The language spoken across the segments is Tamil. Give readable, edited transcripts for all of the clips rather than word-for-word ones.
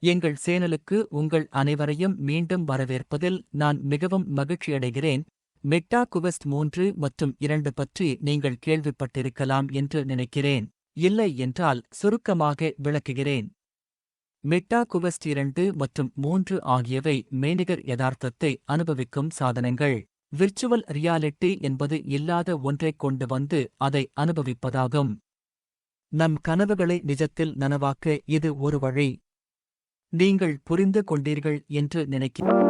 எங்கள் சேனலுக்கு உங்கள் அனைவரையும் மீண்டும் வரவேற்பதில் நான் மிகவும் மகிழ்ச்சியடைகிறேன். மெட்டா குவெஸ்ட் 3 மற்றும் 2 பற்றி நீங்கள் கேள்விப்பட்டிருக்கலாம் என்று நினைக்கிறேன். இல்லை என்றால் சுருக்கமாக விளக்குகிறேன். மெட்டா குவெஸ்ட் 2 மற்றும் 3 ஆகியவை மெய்நிகர் யதார்த்தத்தை அனுபவிக்கும் சாதனங்கள். விர்ச்சுவல் ரியாலிட்டி என்பது இல்லாத ஒன்றைக் கொண்டு வந்து அதை அனுபவிப்பதாகும். நம் கனவுகளை நிஜத்தில் நனவாக்க இது ஒரு வழி. நீங்கள் புரிந்து கொண்டீர்கள் என்று நினைக்கிறேன்.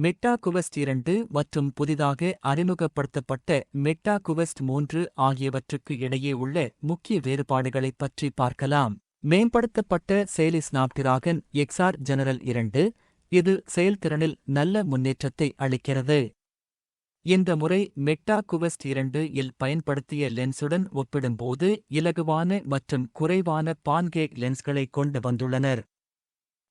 மெட்டா குவெஸ்ட் 2 மற்றும் புதிதாக அறிமுகப்படுத்தப்பட்ட மெட்டா குவெஸ்ட் 3 ஆகியவற்றுக்கு இடையே உள்ள முக்கிய வேறுபாடுகளைப் பற்றி பார்க்கலாம். மேம்படுத்தப்பட்ட செயலி ஸ்னாப்டிராகன் XR ஜெனரல் 2 இது செயல்திறனில் நல்ல முன்னேற்றத்தை அளிக்கிறது. இந்த முறை மெட்டா குவெஸ்ட் 2 இல் பயன்படுத்திய லென்ஸுடன் ஒப்பிடும்போது இலகுவான மற்றும் குறைவான பான்கேக் லென்ஸ்களை கொண்டு வந்துள்ளனர்.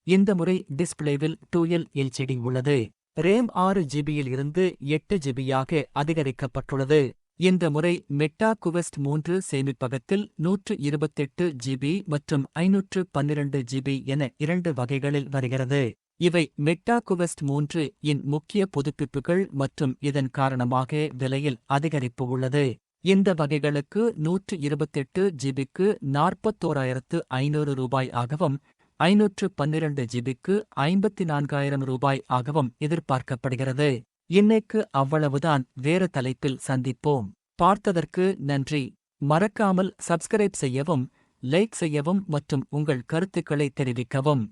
இந்த முறை டிஸ்பிளேவில் 2L LCD உள்ளது. ரேம் 6 ஜிபியில் இருந்து 8 ஜிபியாக அதிகரிக்கப்பட்டுள்ளது. இந்த முறை மெட்டா குவெஸ்ட் 3 சேமிப்பகத்தில் 128 ஜிபி மற்றும் 512 ஜிபி என 2 வகைகளில் வருகிறது. இவை மெட்டா குவெஸ்ட் 3 இன் முக்கிய புதுப்பிப்புகள் மற்றும் இதன் காரணமாக விலையில் அதிகரிப்பு உள்ளது. இந்த வகைகளுக்கு 128 ஜிபிக்கு 41,500 ரூபாய் ஆகவும் 512 ஜிபிக்கு 54,000 ரூபாய் ஆகவும் எதிர்பார்க்கப்படுகிறது. இன்னைக்கு அவ்வளவுதான். வேறு தலைப்பில் சந்திப்போம். பார்த்ததற்கு நன்றி. மறக்காமல் சப்ஸ்கிரைப் செய்யவும், லைக் செய்யவும் மற்றும் உங்கள் கருத்துக்களை தெரிவிக்கவும்.